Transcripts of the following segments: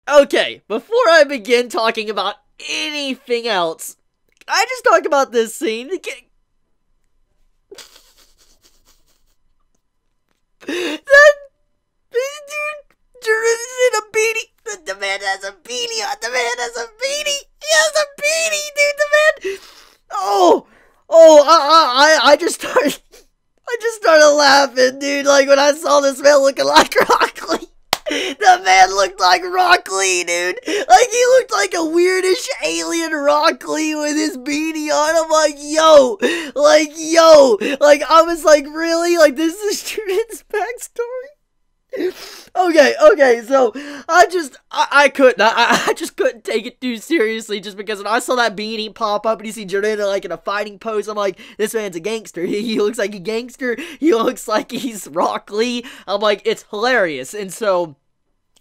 Okay, before I begin talking about anything else, I just talk about this scene. That dude, Jiren's in a beanie. The man has a beanie on. The man has a beanie. He has a beanie, dude. The man. I just started laughing, dude. Like when I saw this man looking like Rock Lee. The man looked like Rock Lee, dude. Like, he looked like a weirdish alien Rock Lee with his beanie on. I'm like, yo. Like, I was like, really? Like, this is Jiren's backstory? Okay, so, I just couldn't take it too seriously just because when I saw that beanie pop up and you see Jiren, like, in a fighting pose, I'm like, this man's a gangster. He looks like a gangster. He looks like he's Rock Lee. I'm like, it's hilarious. And so,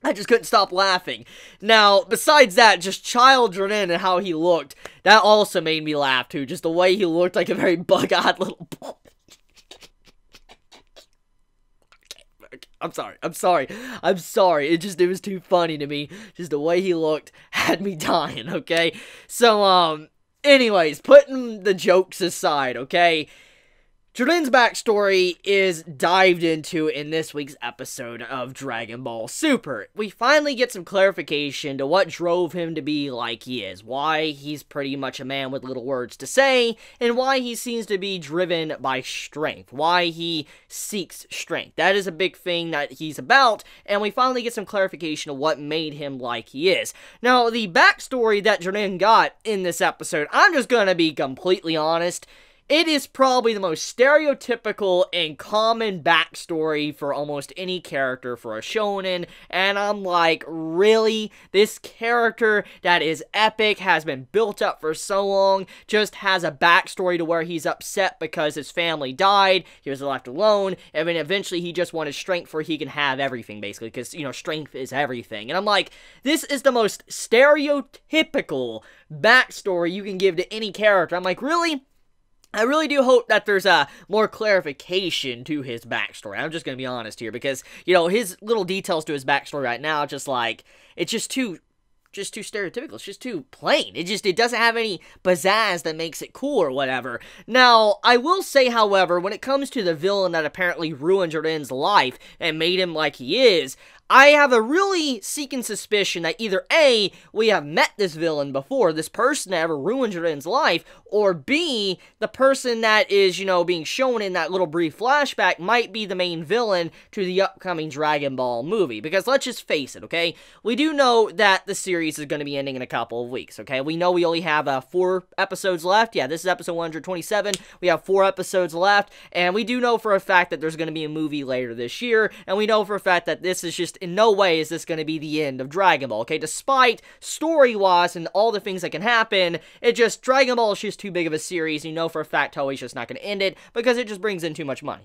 I just couldn't stop laughing. Now, besides that, just child Jiren and how he looked, that also made me laugh too. Just the way he looked like a very bug-eyed little boy. I'm sorry. It was too funny to me. Just the way he looked had me dying, okay? So, anyways, putting the jokes aside, okay? Jiren's backstory is dived into in this week's episode of Dragon Ball Super. We finally get some clarification to what drove him to be like he is, why he's pretty much a man with little words to say, and why he seems to be driven by strength, why he seeks strength. That is a big thing that he's about, and we finally get some clarification of what made him like he is. Now, the backstory that Jiren got in this episode, I'm just gonna be completely honest, it is probably the most stereotypical and common backstory for almost any character for a shonen, and I'm like, really? This character that is epic, has been built up for so long, just has a backstory to where he's upset because his family died, he was left alone, and then eventually he just wanted strength where he can have everything, basically, because, you know, strength is everything. And I'm like, this is the most stereotypical backstory you can give to any character. I'm like, really? I really do hope that there's more clarification to his backstory. I'm just gonna be honest here, because, you know, his little details to his backstory right now, just like, it's just too stereotypical. It's just too plain. It doesn't have any pizzazz that makes it cool or whatever. Now, I will say, however, when it comes to the villain that apparently ruined Jiren's life and made him like he is, I have a really seeking suspicion that either A, we have met this villain before, this person that ever ruined Jiren's life, or B, the person that is, you know, being shown in that little brief flashback might be the main villain to the upcoming Dragon Ball movie. Because let's just face it, okay? We do know that the series is going to be ending in a couple of weeks, okay? We know we only have 4 episodes left. Yeah, this is episode 127. We have 4 episodes left, and we do know for a fact that there's going to be a movie later this year, and we know for a fact that this is just, in no way is this going to be the end of Dragon Ball, okay? Despite story-wise and all the things that can happen, Dragon Ball is just too big of a series, and you know for a fact Toei's just not going to end it, because it just brings in too much money.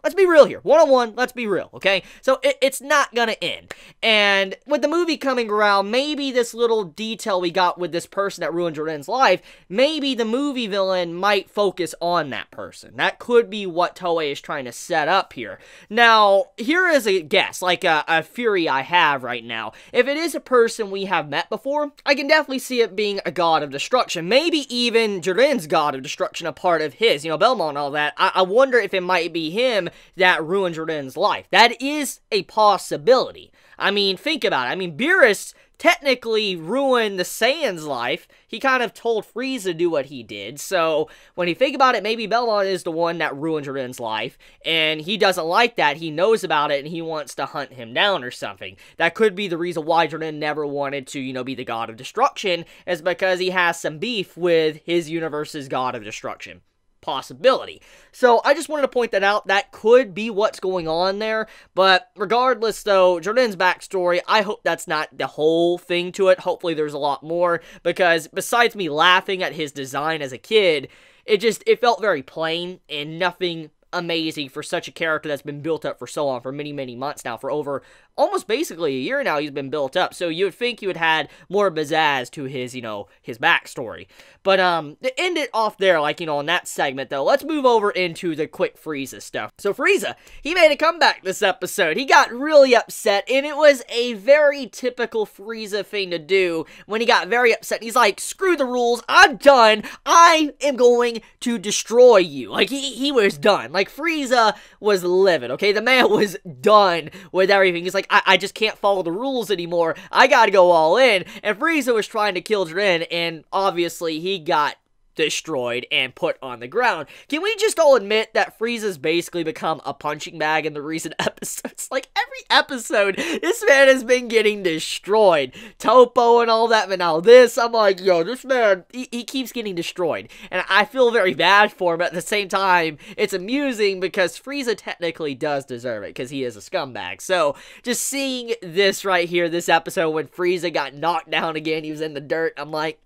Let's be real here. One-on-one, let's be real, okay? So, it's not gonna end. And with the movie coming around, maybe this little detail we got with this person that ruined Jiren's life, maybe the movie villain might focus on that person. That could be what Toei is trying to set up here. Now, here is a guess, like a theory I have right now. If it is a person we have met before, I can definitely see it being a god of destruction. Maybe even Jiren's god of destruction, a part of his, you know, Belmont and all that. I wonder if it might be him that ruined Jiren's life. That is a possibility. I mean, think about it. I mean, Beerus technically ruined the Saiyan's life. He kind of told Frieza to do what he did. So, when you think about it, maybe Belmont is the one that ruined Jiren's life, and he doesn't like that. He knows about it, and he wants to hunt him down or something. That could be the reason why Jiren never wanted to, you know, be the god of destruction, is because he has some beef with his universe's god of destruction. Possibility. So, I just wanted to point that out. That could be what's going on there, but regardless, though, Jiren's backstory, I hope that's not the whole thing to it. Hopefully, there's a lot more, because besides me laughing at his design as a kid, it felt very plain, and nothing amazing for such a character that's been built up for so long, for many, many months now, for over almost basically a year now he's been built up. So you would think you would had more pizzazz to his, his backstory. But to end it off there, like, in that segment, though, let's move over into the quick Frieza stuff. So Frieza, he made a comeback this episode. He got really upset, and it was a very typical Frieza thing to do when he got very upset. He's like, screw the rules, I'm done, I am going to destroy you. Like, he was done. Like, Frieza was livid, okay? The man was done with everything. He's like, I just can't follow the rules anymore. I gotta go all in. And Frieza was trying to kill Jiren, and obviously he got destroyed and put on the ground. Can we just all admit that Frieza's basically become a punching bag in the recent episodes? Like, every episode, this man has been getting destroyed. Topo and all that, but now this, I'm like, yo, this man, he keeps getting destroyed. And I feel very bad for him. At the same time, it's amusing because Frieza technically does deserve it because he is a scumbag. So, just seeing this right here, this episode when Frieza got knocked down again, he was in the dirt, I'm like,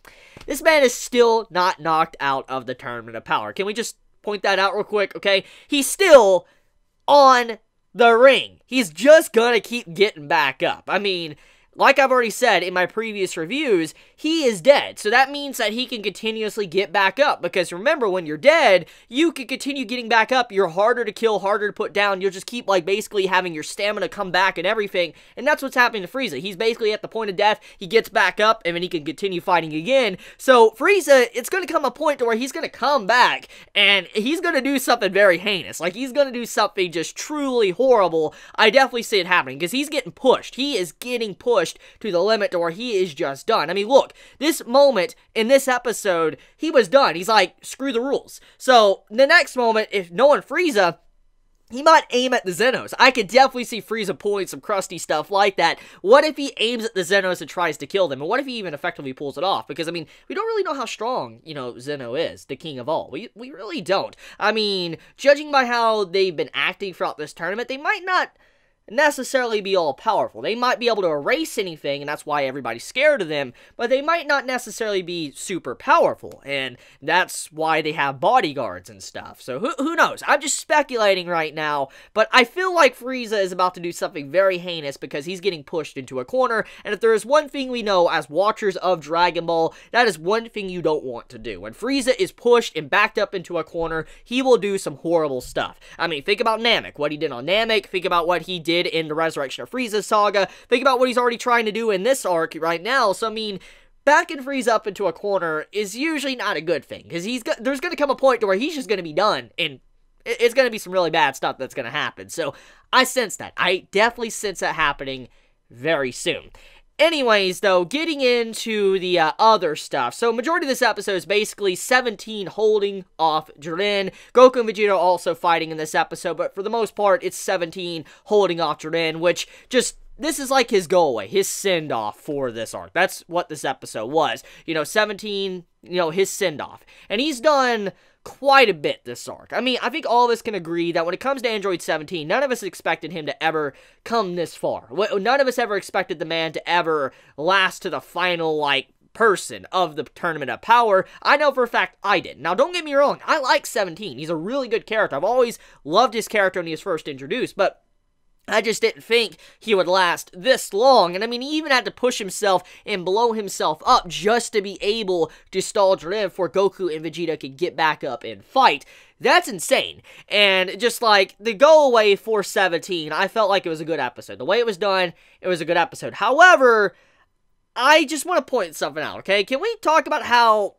this man is still not knocked out of the Tournament of Power. Can we just point that out real quick, okay? He's still on the ring. He's just gonna keep getting back up. I mean, like I've already said in my previous reviews, he is dead. So that means that he can continuously get back up. Because remember, when you're dead, you can continue getting back up. You're harder to kill, harder to put down. You'll just keep, like, basically having your stamina come back and everything. And that's what's happening to Frieza. He's basically at the point of death. He gets back up, and then he can continue fighting again. So Frieza, it's going to come a point to where he's going to come back, and he's going to do something very heinous. Like, he's going to do something just truly horrible. I definitely see it happening, because he's getting pushed. He is getting pushed to the limit to where he is just done. I mean, look, this moment in this episode, he was done. He's like, screw the rules. So, the next moment, if knowing Frieza, he might aim at the Zenos. I could definitely see Frieza pulling some crusty stuff like that. What if he aims at the Zenos and tries to kill them? And what if he even effectively pulls it off? Because, I mean, we don't really know how strong, Zeno is, the king of all. We really don't. I mean, judging by how they've been acting throughout this tournament, they might not necessarily be all powerful. They might be able to erase anything, and that's why everybody's scared of them, but they might not necessarily be super powerful, and that's why they have bodyguards and stuff. So who knows? I'm just speculating right now, but I feel like Frieza is about to do something very heinous because he's getting pushed into a corner, and if there is one thing we know as watchers of Dragon Ball, that is one thing you don't want to do. When Frieza is pushed and backed up into a corner, he will do some horrible stuff. I mean, think about Namek, what he did on Namek, think about what he did in the Resurrection of Frieza saga, think about what he's already trying to do in this arc right now. So I mean, backing Frieza up into a corner is usually not a good thing, because there's going to come a point to where he's just going to be done, and it's going to be some really bad stuff that's going to happen. So I sense that. I definitely sense that happening very soon. Anyways, though, getting into the other stuff. So, majority of this episode is basically 17 holding off Jiren. Goku and Vegeta are also fighting in this episode, but for the most part, it's 17 holding off Jiren, which just, this is like his go away, his send-off for this arc. That's what this episode was. 17, his send-off. And he's done quite a bit this arc. I mean, I think all of us can agree that when it comes to Android 17, none of us expected him to ever come this far. None of us ever expected the man to ever last to the final, person of the Tournament of Power. I know for a fact I did. Now, don't get me wrong, I like 17. He's a really good character. I've always loved his character when he was first introduced, but I just didn't think he would last this long. And I mean, he even had to push himself and blow himself up just to be able to stall Jiren before Goku and Vegeta could get back up and fight. That's insane. And just like the go away for 17, I felt like it was a good episode. The way it was done, it was a good episode. However, I just want to point something out, okay? Can we talk about how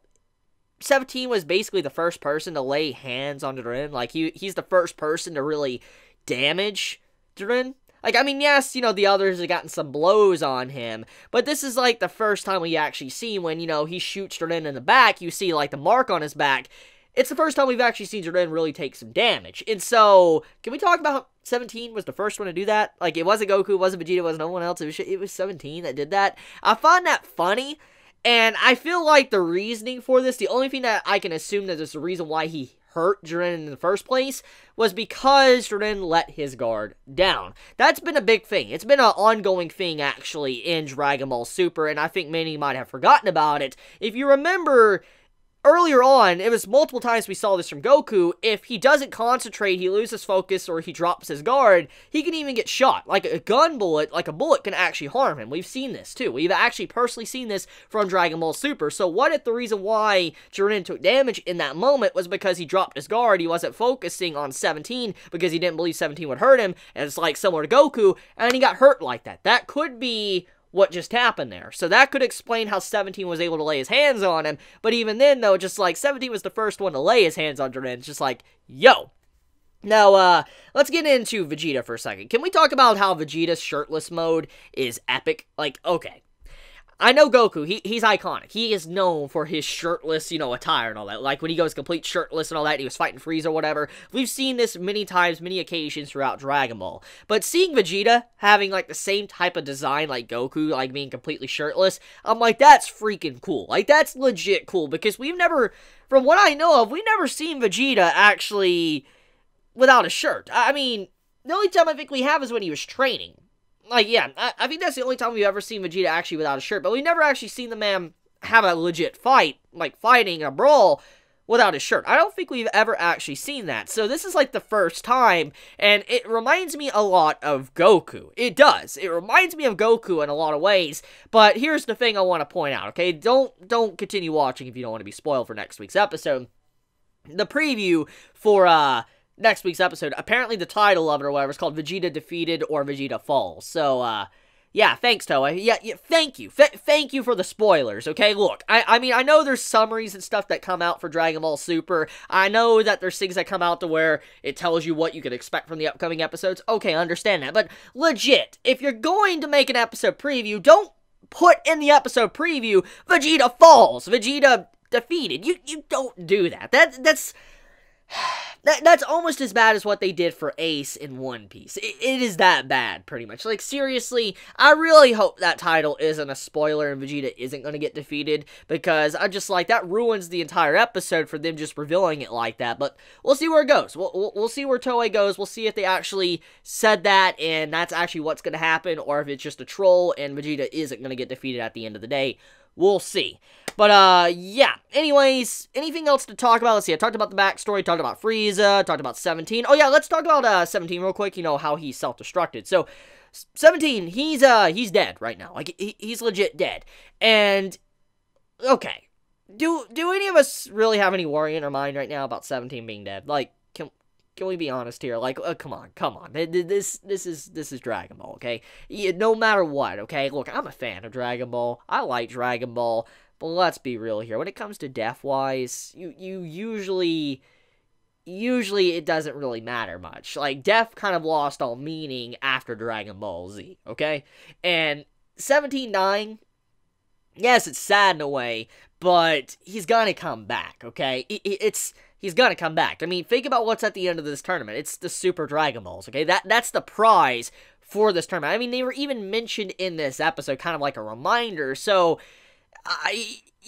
17 was basically the first person to lay hands on Jiren? Like, he's the first person to really damage Jiren? Like, I mean, yes, the others have gotten some blows on him, but this is, the first time we actually see when, he shoots Jiren in the back, you see, the mark on his back. It's the first time we've actually seen Jiren really take some damage, and so, can we talk about 17 was the first one to do that? It wasn't Goku, it wasn't Vegeta, it wasn't no one else, it was 17 that did that. I find that funny, and I feel like the reasoning for this, the only thing that I can assume that is the reason why he hurt Jiren in the first place was because Jiren let his guard down. That's been a big thing. It's been an ongoing thing, actually, in Dragon Ball Super, and I think many might have forgotten about it. If you remember, earlier on, it was multiple times we saw this from Goku. If he doesn't concentrate, he loses focus, or he drops his guard, he can even get shot. Like a gun bullet, like a bullet can actually harm him. We've seen this too. We've actually personally seen this from Dragon Ball Super. So what if the reason why Jiren took damage in that moment was because he dropped his guard, he wasn't focusing on 17 because he didn't believe 17 would hurt him, and it's like similar to Goku, and he got hurt like that. That could be what just happened there. So that could explain how 17 was able to lay his hands on him. But even then, though, just like 17 was the first one to lay his hands on Jiren. It's just like, yo. Now, let's get into Vegeta for a second. Can we talk about how Vegeta's shirtless mode is epic? Like, okay. I know Goku, he's iconic. He is known for his shirtless, attire and all that. Like, when he goes complete shirtless and all that, he was fighting Frieza or whatever. We've seen this many times, many occasions throughout Dragon Ball. But seeing Vegeta having, like, the same type of design like Goku, like, being completely shirtless, I'm like, that's freaking cool. Like, that's legit cool, because we've never, from what I know of, we've never seen Vegeta actually without a shirt. I mean, the only time I think we have is when he was training. Like, yeah, I think that's the only time we've ever seen Vegeta actually without a shirt, but we've never actually seen the man have a legit fight, like fighting a brawl, without his shirt. I don't think we've ever actually seen that, so this is like the first time, and it reminds me a lot of Goku. It does. It reminds me of Goku in a lot of ways, but here's the thing I want to point out, okay? Don't continue watching if you don't want to be spoiled for next week's episode. The preview for, next week's episode, apparently the title of it or whatever is called Vegeta Defeated or Vegeta Falls. So, yeah, thanks, Toei. Yeah, thank you. Thank you for the spoilers, okay? Look, I mean, I know there's summaries and stuff that come out for Dragon Ball Super. I know that there's things that come out to where it tells you what you can expect from the upcoming episodes. Okay, I understand that. But, legit, if you're going to make an episode preview, don't put in the episode preview, Vegeta Falls, Vegeta Defeated. You don't do that. That's almost as bad as what they did for Ace in One Piece. It is that bad, pretty much. Like, seriously, I really hope that title isn't a spoiler and Vegeta isn't going to get defeated, because I just, like, that ruins the entire episode for them just revealing it like that. But we'll see where it goes. We'll see where Toei goes. We'll see if they actually said that and that's actually what's going to happen, or if it's just a troll and Vegeta isn't going to get defeated at the end of the day. We'll see. But, yeah. Anyways, anything else to talk about? Let's see. I talked about the backstory, talked about Frieza, talked about 17. Oh, yeah, let's talk about, 17 real quick, how he self-destructed. So, 17, he's dead right now. Like, he's legit dead. And, okay. Do any of us really have any worry in our mind right now about 17 being dead? Like, can we be honest here? Like, come on. This is Dragon Ball, okay? No matter what, okay? Look, I'm a fan of Dragon Ball. I like Dragon Ball. But let's be real here. When it comes to death-wise, you usually it doesn't really matter much. Like, death kind of lost all meaning after Dragon Ball Z, okay? And 17 dying, yes, it's sad in a way, but he's gonna come back, okay? He's gonna come back. I mean, think about what's at the end of this tournament. It's the Super Dragon Balls, okay? That's the prize for this tournament. I mean, they were even mentioned in this episode, kind of like a reminder, so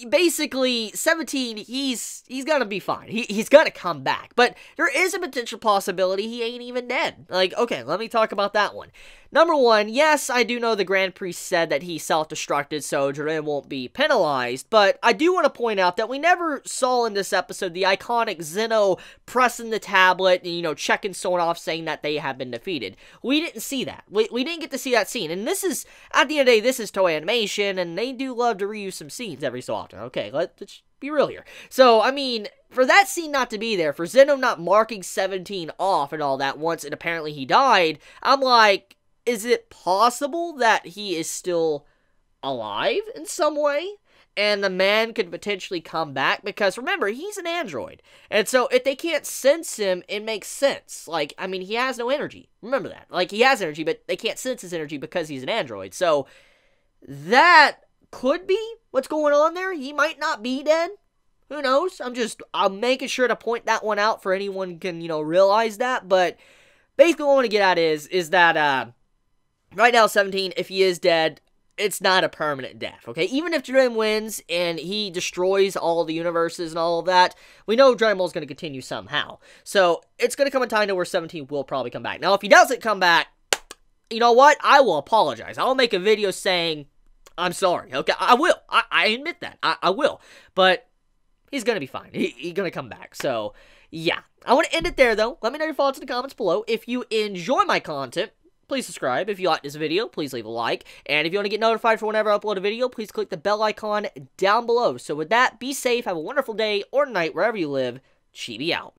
basically, 17, he's gonna be fine. He's gonna come back. But there is a potential possibility he ain't even dead. Like, okay, let me talk about that one. Number one, yes, I do know the Grand Priest said that he self-destructed, so Jiren won't be penalized, but I do want to point out that we never saw in this episode the iconic Zeno pressing the tablet and, checking someone off saying that they have been defeated. We didn't see that. We didn't get to see that scene, and this is, at the end of the day, this is Toei Animation, and they do love to reuse some scenes every so often. Okay, let's be real here. So, I mean, for that scene not to be there, for Zeno not marking 17 off and all that once, and apparently he died, I'm like, is it possible that he is still alive in some way? And the man could potentially come back? Because remember, he's an android. And so if they can't sense him, it makes sense. Like, I mean, he has no energy. Remember that. Like, he has energy, but they can't sense his energy because he's an android. So that could be what's going on there. He might not be dead. Who knows? I'm making sure to point that one out for anyone who can, realize that. But basically what I want to get at is that, right now, 17, if he is dead, it's not a permanent death, okay? Even if Jiren wins and he destroys all the universes and all of that, we know Dragon Ball is going to continue somehow. So, it's going to come a time to where 17 will probably come back. Now, if he doesn't come back, you know what? I will apologize. I'll make a video saying, I'm sorry, okay? I will. I admit that. I will. But He's gonna be fine. He's gonna come back. So, yeah. I want to end it there, though. Let me know your thoughts in the comments below. If you enjoy my content, please subscribe. If you like this video, please leave a like. And if you want to get notified for whenever I upload a video, please click the bell icon down below. So with that, be safe, have a wonderful day or night wherever you live. Chibi out.